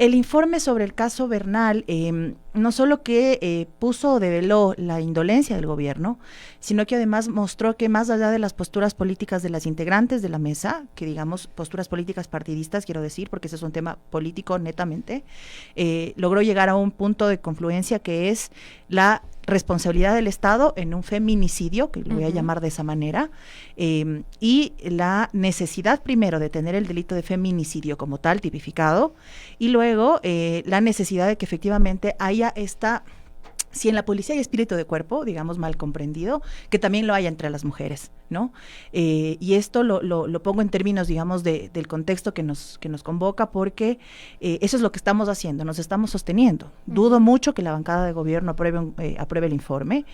El informe sobre el caso Bernal no solo que puso o develó la indolencia del gobierno, sino que además mostró que más allá de las posturas políticas de las integrantes de la mesa, que digamos posturas políticas partidistas, quiero decir, porque ese es un tema político netamente, logró llegar a un punto de confluencia que es la responsabilidad del Estado en un feminicidio, que lo voy a llamar de esa manera, y la necesidad primero de tener el delito de feminicidio como tal tipificado, y luego la necesidad de que efectivamente haya esta, si en la policía hay espíritu de cuerpo, digamos mal comprendido, que también lo haya entre las mujeres, ¿no? Y esto lo pongo en términos, digamos, del contexto que nos convoca, porque eso es lo que estamos haciendo, nos estamos sosteniendo. Dudo mucho que la bancada de gobierno apruebe el informe,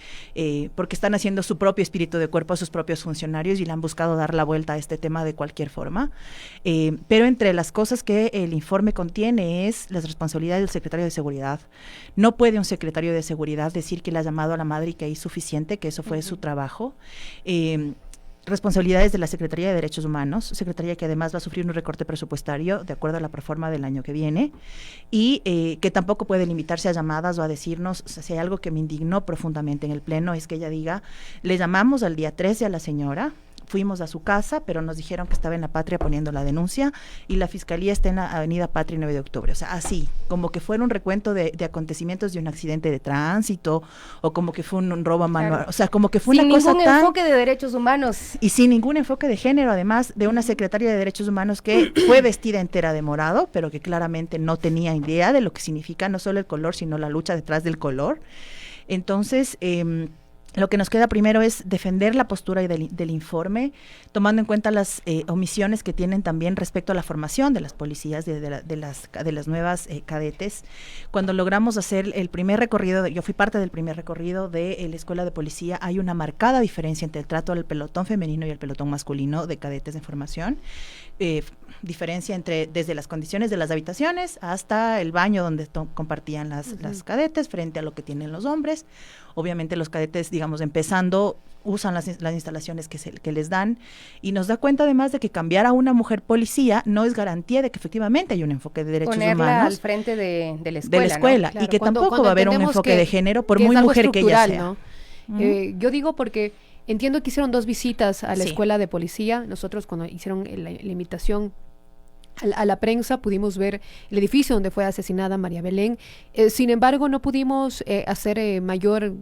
porque están haciendo su propio espíritu de cuerpo a sus propios funcionarios y le han buscado dar la vuelta a este tema de cualquier forma. Pero entre las cosas que el informe contiene es las responsabilidades del secretario de Seguridad. No puede un secretario de Seguridad decir que le ha llamado a la madre y que es suficiente, que eso fue su trabajo. Responsabilidades de la Secretaría de Derechos Humanos, secretaría que además va a sufrir un recorte presupuestario de acuerdo a la proforma del año que viene, y que tampoco puede limitarse a llamadas o a decirnos, o sea, si hay algo que me indignó profundamente en el Pleno, es que ella diga, le llamamos al día 13 a la señora, fuimos a su casa, pero nos dijeron que estaba en La Patria poniendo la denuncia y la fiscalía está en la avenida Patria 9 de octubre. O sea, así, como que fuera un recuento de acontecimientos de un accidente de tránsito o como que fue un robo a mano. Claro. O sea, como que fue sin una cosa tan... Sin ningún enfoque de derechos humanos. Y sin ningún enfoque de género, además de una secretaria de Derechos Humanos que fue vestida entera de morado, pero que claramente no tenía idea de lo que significa no solo el color, sino la lucha detrás del color. Entonces... lo que nos queda primero es defender la postura del informe, tomando en cuenta las omisiones que tienen también respecto a la formación de las policías, de las nuevas cadetes. Cuando logramos hacer el primer recorrido, yo fui parte del primer recorrido de la Escuela de Policía, hay una marcada diferencia entre el trato al pelotón femenino y el pelotón masculino de cadetes de formación. Diferencia entre desde las condiciones de las habitaciones hasta el baño donde compartían las cadetes frente a lo que tienen los hombres. Obviamente los cadetes, digamos, empezando, usan las instalaciones que les dan, y nos da cuenta además de que cambiar a una mujer policía no es garantía de que efectivamente hay un enfoque de derechos humanos. Ponerla al frente de la escuela. De la escuela, ¿no? Claro, y que tampoco va a haber un enfoque de género, por muy mujer que ella sea. ¿No? Yo digo porque entiendo que hicieron 2 visitas a la escuela de policía. Nosotros cuando hicieron la invitación a la prensa pudimos ver el edificio donde fue asesinada María Belén. Sin embargo, no pudimos hacer mayor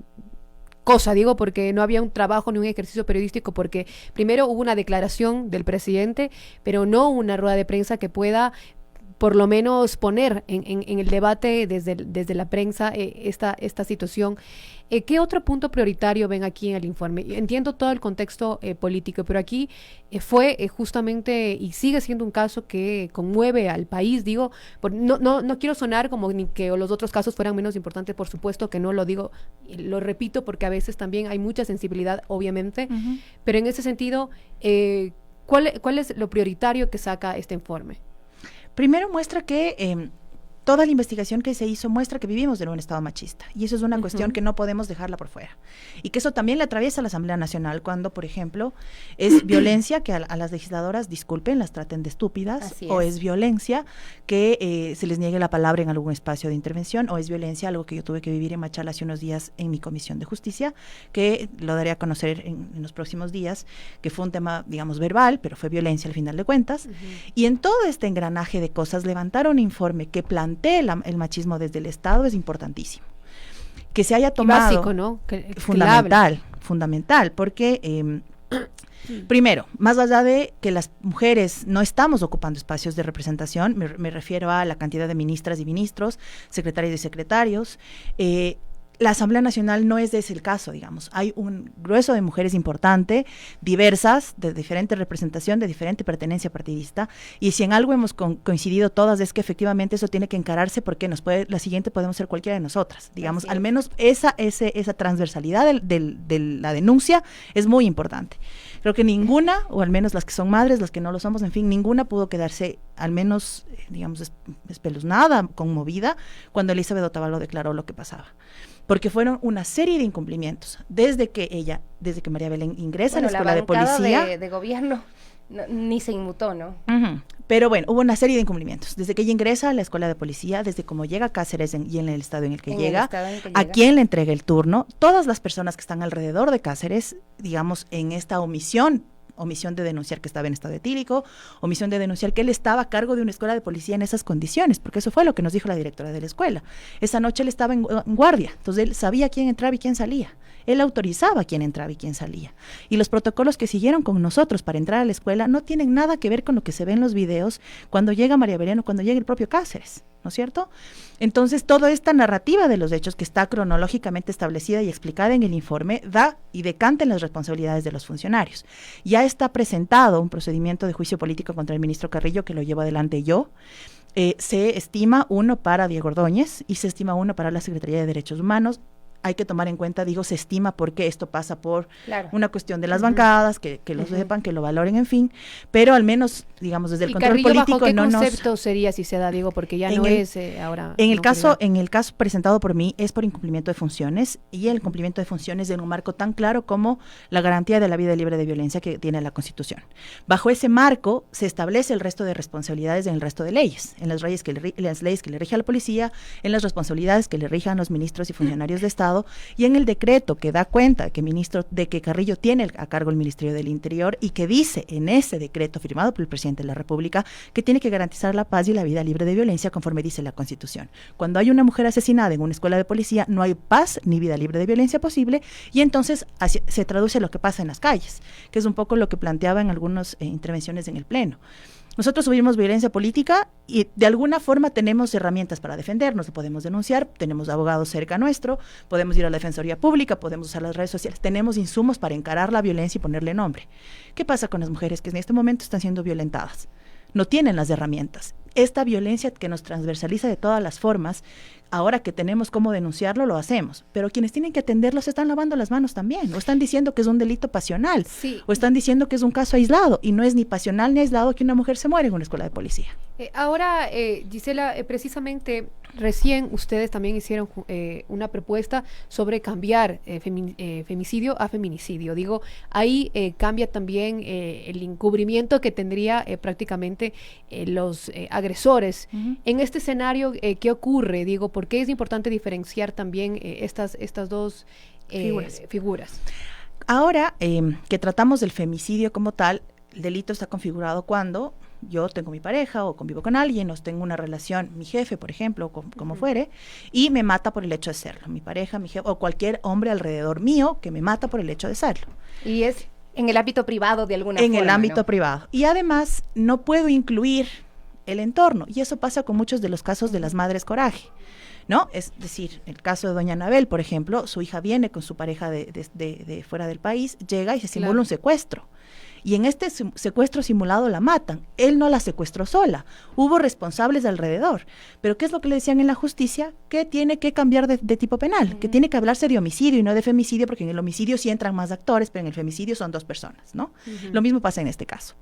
cosa, digo, porque no había un trabajo ni un ejercicio periodístico, porque primero hubo una declaración del presidente, pero no una rueda de prensa que pueda por lo menos poner en el debate desde la prensa esta situación. ¿Qué otro punto prioritario ven aquí en el informe? Entiendo todo el contexto político, pero aquí fue justamente y sigue siendo un caso que conmueve al país, digo, no quiero sonar como ni que los otros casos fueran menos importantes, por supuesto que no lo digo, lo repito porque a veces también hay mucha sensibilidad, obviamente, pero en ese sentido, ¿cuál es lo prioritario que saca este informe? Primero muestra que toda la investigación que se hizo muestra que vivimos en un estado machista, y eso es una cuestión que no podemos dejarla por fuera, y que eso también le atraviesa a la Asamblea Nacional cuando, por ejemplo, es violencia que a las legisladoras, disculpen, las traten de estúpidas, o es violencia que se les niegue la palabra en algún espacio de intervención, o es violencia, algo que yo tuve que vivir en Machala hace unos días en mi comisión de justicia, que lo daré a conocer en los próximos días, que fue un tema, digamos, verbal, pero fue violencia al final de cuentas, y en todo este engranaje de cosas, levantar un informe que plantea el machismo desde el Estado es importantísimo. Que se haya tomado... Y básico, ¿no? Fundamental, porque... primero, más allá de que las mujeres no estamos ocupando espacios de representación, me refiero a la cantidad de ministras y ministros, secretarias y secretarios, la Asamblea Nacional no es ese el caso, digamos. Hay un grueso de mujeres importante, diversas, de diferente representación, de diferente pertenencia partidista, y si en algo hemos coincidido todas es que efectivamente eso tiene que encararse porque la siguiente podemos ser cualquiera de nosotras, digamos. Al menos esa transversalidad de la denuncia es muy importante. Creo que ninguna, o al menos las que son madres, las que no lo somos, en fin, ninguna pudo quedarse, al menos, digamos, espeluznada, conmovida, cuando Elizabeth Otavalo declaró lo que pasaba. Porque fueron una serie de incumplimientos, desde que María Belén ingresa a la escuela de policía. De gobierno. ni se inmutó, ¿no? Pero bueno, hubo una serie de incumplimientos. Desde que ella ingresa a la escuela de policía, desde cómo llega a Cáceres y en el estado en el que llega, a quién le entrega el turno, todas las personas que están alrededor de Cáceres, digamos, en esta omisión de denunciar que estaba en estado etílico, omisión de denunciar que él estaba a cargo de una escuela de policía en esas condiciones, porque eso fue lo que nos dijo la directora de la escuela. Esa noche él estaba en guardia, entonces él sabía quién entraba y quién salía. Él autorizaba quién entraba y quién salía. Y los protocolos que siguieron con nosotros para entrar a la escuela no tienen nada que ver con lo que se ve en los videos cuando llega María Belén o cuando llega el propio Cáceres, ¿no es cierto? Entonces, toda esta narrativa de los hechos que está cronológicamente establecida y explicada en el informe da y decanta en las responsabilidades de los funcionarios. Ya está presentado un procedimiento de juicio político contra el ministro Carrillo, que lo llevo adelante yo. Se estima uno para Diego Ordóñez y se estima uno para la Secretaría de Derechos Humanos. Hay que tomar en cuenta, digo, se estima porque esto pasa por una cuestión de las bancadas, que lo sepan, que lo valoren, en fin, pero al menos, digamos, desde el control Carrillo, político ¿bajo qué no concepto sería si se da, digo, porque ya no es ahora? En el caso presentado por mí es por incumplimiento de funciones, y el cumplimiento de funciones en un marco tan claro como la garantía de la vida libre de violencia que tiene la Constitución. Bajo ese marco se establece el resto de responsabilidades en el resto de leyes, en las leyes que le rige a la policía, en las responsabilidades que le rijan los ministros y funcionarios de Estado, y en el decreto que da cuenta de que Carrillo tiene a cargo el Ministerio del Interior, y que dice en ese decreto firmado por el presidente de la República que tiene que garantizar la paz y la vida libre de violencia conforme dice la Constitución. Cuando hay una mujer asesinada en una escuela de policía, no hay paz ni vida libre de violencia posible, y entonces se traduce lo que pasa en las calles, que es un poco lo que planteaba en algunas intervenciones en el Pleno. Nosotros sufrimos violencia política y de alguna forma tenemos herramientas para defendernos, lo podemos denunciar, tenemos abogados cerca nuestro, podemos ir a la Defensoría Pública, podemos usar las redes sociales, tenemos insumos para encarar la violencia y ponerle nombre. ¿Qué pasa con las mujeres que en este momento están siendo violentadas? No tienen las herramientas. Esta violencia que nos transversaliza de todas las formas, ahora que tenemos cómo denunciarlo, lo hacemos. Pero quienes tienen que atenderlo se están lavando las manos también. O están diciendo que es un delito pasional. Sí. O están diciendo que es un caso aislado. Y no es ni pasional ni aislado que una mujer se muere en una escuela de policía. Ahora, Gisela, precisamente recién ustedes también hicieron una propuesta sobre cambiar femicidio a feminicidio. Digo, ahí cambia también el encubrimiento que tendría prácticamente los agresores. En este escenario, ¿qué ocurre? Digo, ¿por qué es importante diferenciar también estas dos figuras? Ahora que tratamos del femicidio como tal, el delito está configurado cuando yo tengo mi pareja o convivo con alguien, o tengo una relación, mi jefe, por ejemplo, como fuere, y me mata por el hecho de serlo. Mi pareja, mi jefe o cualquier hombre alrededor mío que me mata por el hecho de serlo. Y es en el ámbito privado de alguna forma. En el ámbito privado. Y además no puedo incluir el entorno, y eso pasa con muchos de los casos de las madres coraje, ¿no? Es decir, el caso de doña Anabel, por ejemplo, su hija viene con su pareja de fuera del país, llega y se simula un secuestro. Y en este secuestro simulado la matan. Él no la secuestró sola. Hubo responsables alrededor. Pero ¿qué es lo que le decían en la justicia? Que tiene que cambiar de tipo penal, que tiene que hablarse de homicidio y no de femicidio, porque en el homicidio sí entran más actores, pero en el femicidio son 2 personas, ¿no? Lo mismo pasa en este caso.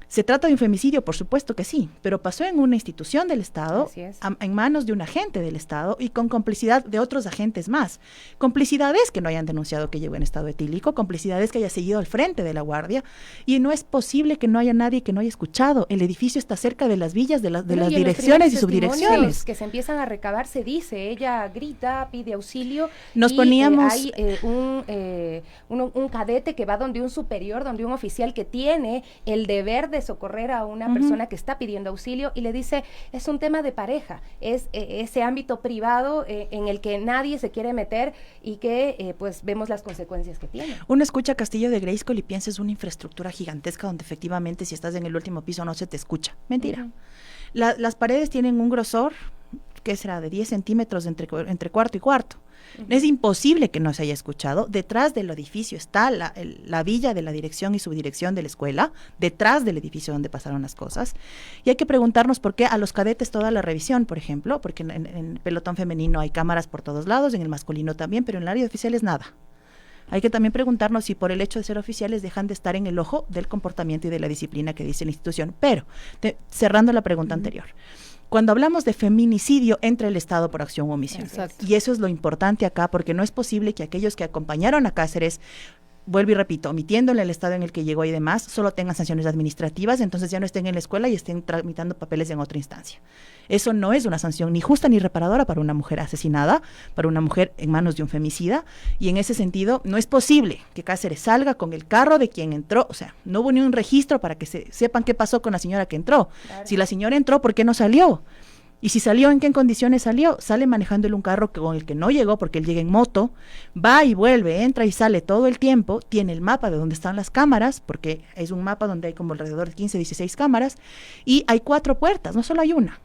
¿Se trata de un femicidio? Por supuesto que sí, pero pasó en una institución del Estado, en manos de un agente del Estado y con complicidad de otros agentes más. Complicidades que no hayan denunciado que llegó en estado etílico, complicidades que haya seguido al frente de la guardia, y no es posible que no haya nadie que no haya escuchado. El edificio está cerca de las villas, de las direcciones y subdirecciones. Que se empiezan a recabar, se dice, ella grita, pide auxilio. Nos poníamos... hay un cadete que va donde un superior, donde un oficial que tiene el deber de socorrer a una persona que está pidiendo auxilio, y le dice, es un tema de pareja, es ese ámbito privado en el que nadie se quiere meter y que pues vemos las consecuencias que tiene. Uno escucha Castillo de Grayskull y piensa es una infraestructura gigantesca donde efectivamente si estás en el último piso no se te escucha. Mentira. Las paredes tienen un grosor, ¿qué será? De 10 centímetros entre cuarto y cuarto. Es imposible que no se haya escuchado. Detrás del edificio está la villa de la dirección y subdirección de la escuela, detrás del edificio donde pasaron las cosas. Y hay que preguntarnos por qué a los cadetes toda la revisión, por ejemplo, porque en el pelotón femenino hay cámaras por todos lados, en el masculino también, pero en el área de oficiales nada. Hay que también preguntarnos si por el hecho de ser oficiales dejan de estar en el ojo del comportamiento y de la disciplina que dice la institución. Pero, cerrando la pregunta anterior, cuando hablamos de feminicidio, entra el Estado por acción o omisión. Exacto. Y eso es lo importante acá, porque no es posible que aquellos que acompañaron a Cáceres vuelvo y repito, omitiéndole el estado en el que llegó y demás, solo tengan sanciones administrativas, entonces ya no estén en la escuela y estén tramitando papeles en otra instancia. Eso no es una sanción ni justa ni reparadora para una mujer asesinada, para una mujer en manos de un femicida, y en ese sentido no es posible que Cáceres salga con el carro de quien entró, o sea, no hubo ni un registro para que sepan qué pasó con la señora que entró. Claro. Si la señora entró, ¿por qué no salió? Y si salió, ¿en qué condiciones salió? Sale manejándole un carro con el que no llegó, porque él llega en moto, va y vuelve, entra y sale todo el tiempo, tiene el mapa de dónde están las cámaras, porque es un mapa donde hay como alrededor de 15, 16 cámaras, y hay 4 puertas, no solo hay una.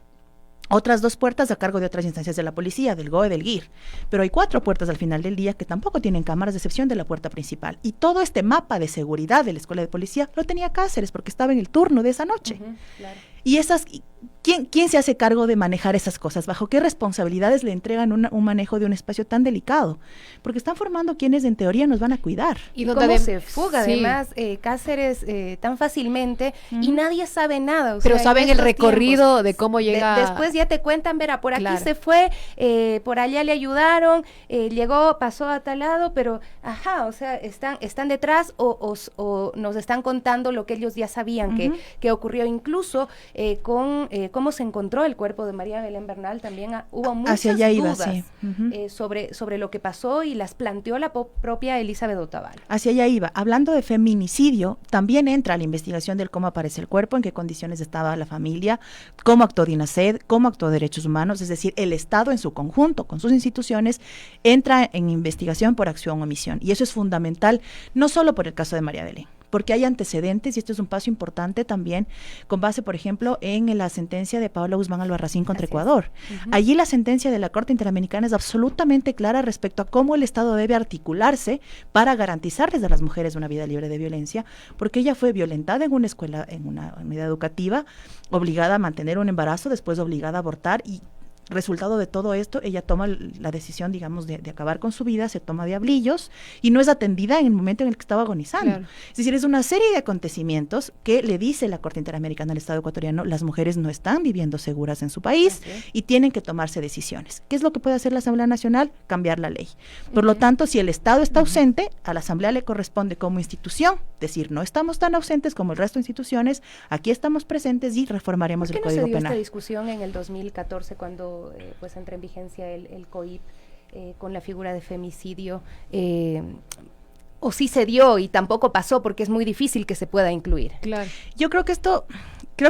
Otras 2 puertas a cargo de otras instancias de la policía, del GOE, del GIR. Pero hay 4 puertas al final del día que tampoco tienen cámaras, de excepción de la puerta principal. Y todo este mapa de seguridad de la escuela de policía lo tenía Cáceres, porque estaba en el turno de esa noche. Claro. Y ¿quién se hace cargo de manejar esas cosas? ¿Bajo qué responsabilidades le entregan un manejo de un espacio tan delicado? Porque están formando quienes en teoría nos van a cuidar. Y cómo se fuga, sí. Además, Cáceres tan fácilmente, y nadie sabe nada. O pero sea, saben el recorrido de cómo llega. Después ya te cuentan, verá, por aquí se fue, por allá le ayudaron, llegó, pasó a tal lado, pero, o sea, están detrás o nos están contando lo que ellos ya sabían que ocurrió. Incluso con cómo se encontró el cuerpo de María Belén Bernal, también hubo muchas dudas sobre lo que pasó, y las planteó la propia Elizabeth Otavalo. Hacia allá iba. Hablando de feminicidio, también entra la investigación del cómo aparece el cuerpo, en qué condiciones estaba la familia, cómo actuó Dinaced, cómo actuó Derechos Humanos, es decir, el Estado en su conjunto, con sus instituciones, entra en investigación por acción o omisión. Y eso es fundamental, no solo por el caso de María Belén, porque hay antecedentes, y esto es un paso importante también, con base, por ejemplo, en la sentencia de Paola Guzmán Albarracín contra Ecuador. Allí la sentencia de la Corte Interamericana es absolutamente clara respecto a cómo el Estado debe articularse para garantizarles a las mujeres una vida libre de violencia, porque ella fue violentada en una escuela, en una unidad educativa, obligada a mantener un embarazo, después obligada a abortar, y resultado de todo esto, ella toma la decisión, digamos, de acabar con su vida, se toma diablillos y no es atendida en el momento en el que estaba agonizando. Claro. Es decir, es una serie de acontecimientos que le dice la Corte Interamericana al Estado ecuatoriano: las mujeres no están viviendo seguras en su país y tienen que tomarse decisiones. ¿Qué es lo que puede hacer la Asamblea Nacional? Cambiar la ley. Por lo tanto, si el Estado está ausente, a la Asamblea le corresponde como institución decir: no estamos tan ausentes como el resto de instituciones, aquí estamos presentes y reformaremos el Código Penal. ¿Por qué no se dio esta discusión en el 2014 cuando pues entra en vigencia el COIP con la figura de femicidio? O sí se dio y tampoco pasó porque es muy difícil que se pueda incluir. Claro. Yo creo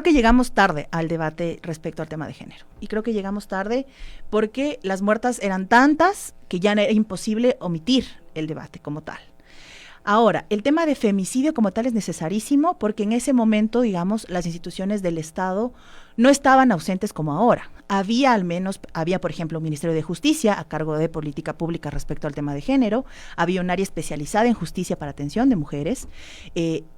que llegamos tarde al debate respecto al tema de género. Y creo que llegamos tarde porque las muertas eran tantas que ya era imposible omitir el debate como tal. Ahora, el tema de femicidio como tal es necesarísimo porque en ese momento, digamos, las instituciones del Estado no estaban ausentes como ahora. Había, por ejemplo, un Ministerio de Justicia a cargo de política pública respecto al tema de género, había un área especializada en justicia para atención de mujeres,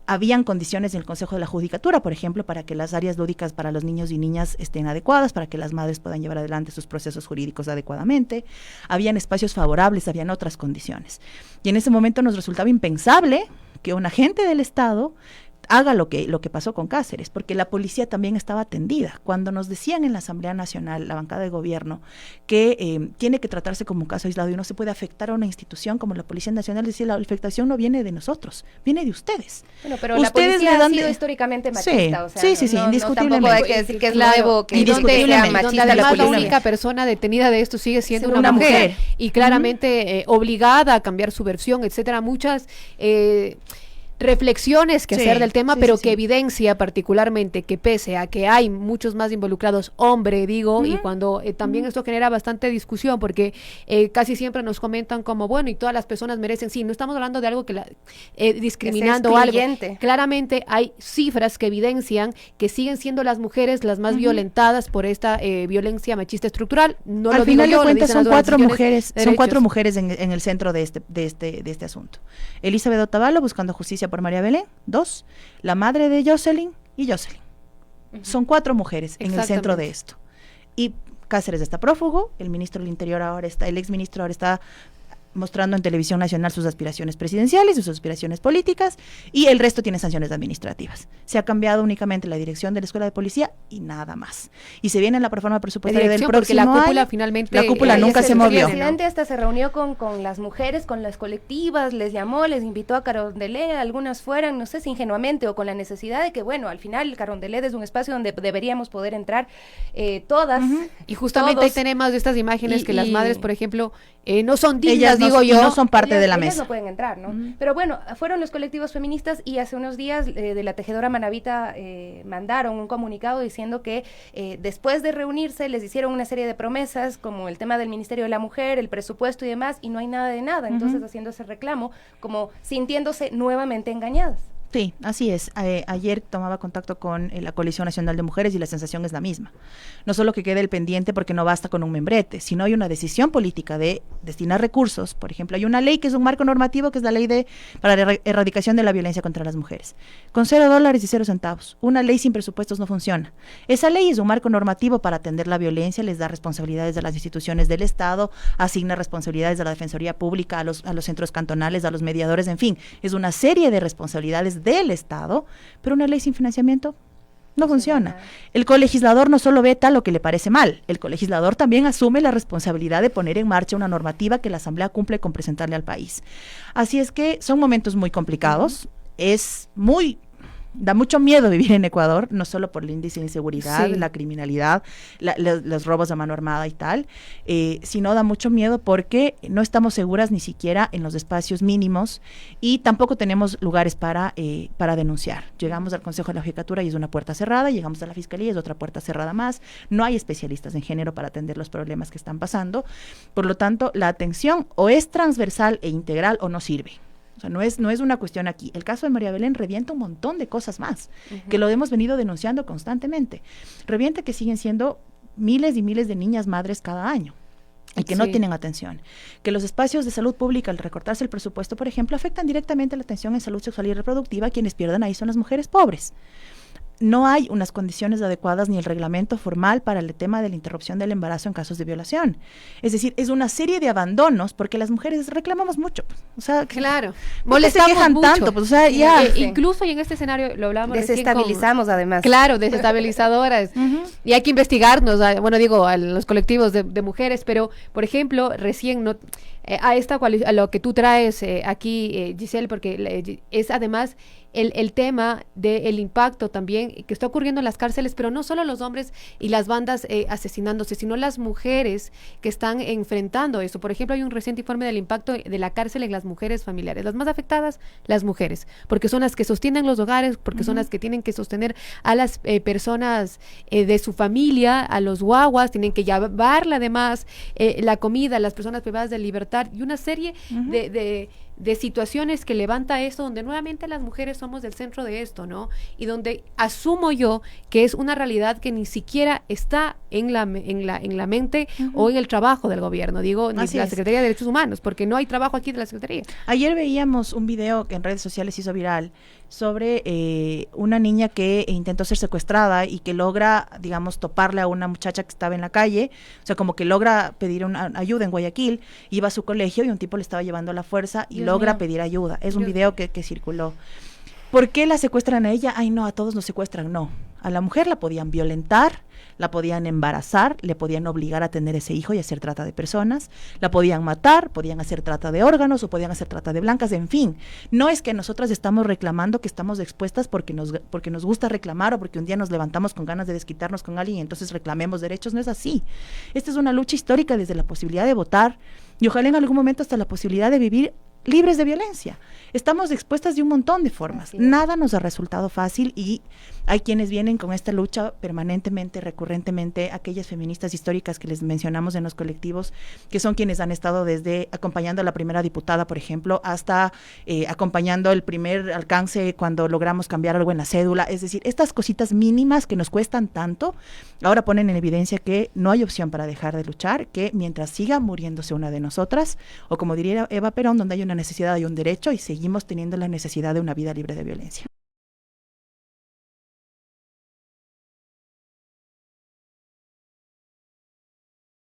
habían condiciones en el Consejo de la Judicatura, por ejemplo, para que las áreas lúdicas para los niños y niñas estén adecuadas, para que las madres puedan llevar adelante sus procesos jurídicos adecuadamente, habían espacios favorables, habían otras condiciones. Y en ese momento nos resultaba impensable que un agente del Estado haga lo que pasó con Cáceres, porque la policía también estaba atendida. Cuando nos decían en la Asamblea Nacional, la bancada de gobierno, que tiene que tratarse como un caso aislado y no se puede afectar a una institución como la Policía Nacional, decía: la afectación no viene de nosotros, viene de ustedes. Bueno, pero ustedes la policía ha sido históricamente machista, sí, indiscutiblemente. Tampoco hay que decir que es nuevo, que sea machista. Además, la única persona detenida de esto sigue siendo una mujer. Y claramente obligada a cambiar su versión, etcétera. Muchas reflexiones que hacer del tema, pero que evidencia particularmente que pese a que hay muchos más involucrados, y cuando también esto genera bastante discusión, porque casi siempre nos comentan como, bueno, y todas las personas merecen, no estamos hablando de algo que discriminando algo. Claramente hay cifras que evidencian que siguen siendo las mujeres las más violentadas por esta violencia machista estructural. No Al lo final digo yo, de cuentas son 4 mujeres en el centro de este asunto. Elizabeth Otavalo buscando justicia por María Belén, 2, la madre de Jocelyn y Jocelyn. Son 4 mujeres en el centro de esto. Y Cáceres está prófugo, el ministro del Interior el exministro ahora está mostrando en televisión nacional sus aspiraciones presidenciales, sus aspiraciones políticas, y el resto tiene sanciones administrativas. Se ha cambiado únicamente la dirección de la Escuela de Policía y nada más. Y se viene en la proforma presupuestaria del próximo porque la cúpula año, finalmente... La cúpula nunca se movió. El presidente hasta se reunió con las mujeres, con las colectivas, les llamó, les invitó a Carondelet, algunas fueran, no sé si ingenuamente o con la necesidad de que, bueno, al final Carondelet es un espacio donde deberíamos poder entrar todas. Y justamente todos. ahí tenemos estas imágenes que las madres, por ejemplo, no son dignas, ellas digo yo. No son parte de la ellas mesa. No pueden entrar, ¿no? Pero bueno, fueron los colectivos feministas y hace unos días de la tejedora Manavita mandaron un comunicado diciendo que después de reunirse les hicieron una serie de promesas como el tema del Ministerio de la Mujer, el presupuesto y demás, y no hay nada de nada. Entonces haciendo ese reclamo, como sintiéndose nuevamente engañadas. Sí, así es. Ayer tomaba contacto con la Coalición Nacional de Mujeres y la sensación es la misma. No solo que quede el pendiente porque no basta con un membrete, sino hay una decisión política de destinar recursos. Por ejemplo, hay una ley que es un marco normativo, que es la ley para la erradicación de la violencia contra las mujeres. Con $0 y 0 centavos. Una ley sin presupuestos no funciona. Esa ley es un marco normativo para atender la violencia, les da responsabilidades a las instituciones del Estado, asigna responsabilidades a la Defensoría Pública, a los centros cantonales, a los mediadores, en fin. Es una serie de responsabilidades del Estado, pero una ley sin financiamiento no funciona. El colegislador no solo veta lo que le parece mal, el colegislador también asume la responsabilidad de poner en marcha una normativa que la Asamblea cumple con presentarle al país. Así es que son momentos muy complicados, da mucho miedo vivir en Ecuador, no solo por el índice de inseguridad, la criminalidad, los robos a mano armada y tal, sino da mucho miedo porque no estamos seguras ni siquiera en los espacios mínimos y tampoco tenemos lugares para denunciar. Llegamos al Consejo de la Judicatura y es una puerta cerrada, llegamos a la Fiscalía y es otra puerta cerrada más, no hay especialistas en género para atender los problemas que están pasando, por lo tanto, la atención o es transversal e integral o no sirve. O sea, no es una cuestión aquí. El caso de María Belén revienta un montón de cosas más, que lo hemos venido denunciando constantemente. Revienta que siguen siendo miles y miles de niñas madres cada año y que no tienen atención. Que los espacios de salud pública, al recortarse el presupuesto, por ejemplo, afectan directamente la atención en salud sexual y reproductiva. Quienes pierden ahí son las mujeres pobres. No hay unas condiciones adecuadas ni el reglamento formal para el tema de la interrupción del embarazo en casos de violación. Es decir, es una serie de abandonos porque las mujeres reclamamos mucho. O sea, claro, molestamos se quejan mucho. Tanto, pues, o sea, ya. Incluso y en este escenario lo hablábamos desestabilizamos además. Claro, desestabilizadoras. Y hay que investigarnos, a los colectivos de mujeres, pero por ejemplo, recién a lo que tú traes aquí, Giselle, porque es además el tema del impacto también que está ocurriendo en las cárceles, pero no solo los hombres y las bandas asesinándose, sino las mujeres que están enfrentando eso. Por ejemplo, hay un reciente informe del impacto de la cárcel en las mujeres familiares. Las más afectadas, las mujeres, porque son las que sostienen los hogares, porque son las que tienen que sostener a las personas de su familia, a los guaguas, tienen que llevarle además la comida, las personas privadas de libertad y una serie de situaciones que levanta esto, donde nuevamente las mujeres somos del centro de esto, ¿no? Y donde asumo yo que es una realidad que ni siquiera está en la mente o en el trabajo del gobierno, digo, ni de la Secretaría de Derechos Humanos, porque no hay trabajo aquí de la Secretaría. Ayer veíamos un video que en redes sociales se hizo viral sobre una niña que intentó ser secuestrada y que logra, digamos, toparle a una muchacha que estaba en la calle, o sea, como que logra pedir una ayuda en Guayaquil, iba a su colegio y un tipo le estaba llevando a la fuerza y logra pedir ayuda. Es un video que circuló. ¿Por qué la secuestran a ella? Ay, no, a todos nos secuestran. No, a la mujer la podían violentar, la podían embarazar, le podían obligar a tener ese hijo y hacer trata de personas, la podían matar, podían hacer trata de órganos o podían hacer trata de blancas, en fin. No es que nosotras estamos reclamando que estamos expuestas porque nos gusta reclamar o porque un día nos levantamos con ganas de desquitarnos con alguien y entonces reclamemos derechos, no es así. Esta es una lucha histórica desde la posibilidad de votar y ojalá en algún momento hasta la posibilidad de vivir libres de violencia. Estamos expuestas de un montón de formas. Nada nos ha resultado fácil y hay quienes vienen con esta lucha permanentemente, recurrentemente, aquellas feministas históricas que les mencionamos en los colectivos, que son quienes han estado desde acompañando a la primera diputada, por ejemplo, hasta acompañando el primer alcance cuando logramos cambiar algo en la cédula. Es decir, estas cositas mínimas que nos cuestan tanto, ahora ponen en evidencia que no hay opción para dejar de luchar, que mientras siga muriéndose una de nosotras, o como diría Eva Perón, donde hay una necesidad hay un derecho y seguimos teniendo la necesidad de una vida libre de violencia.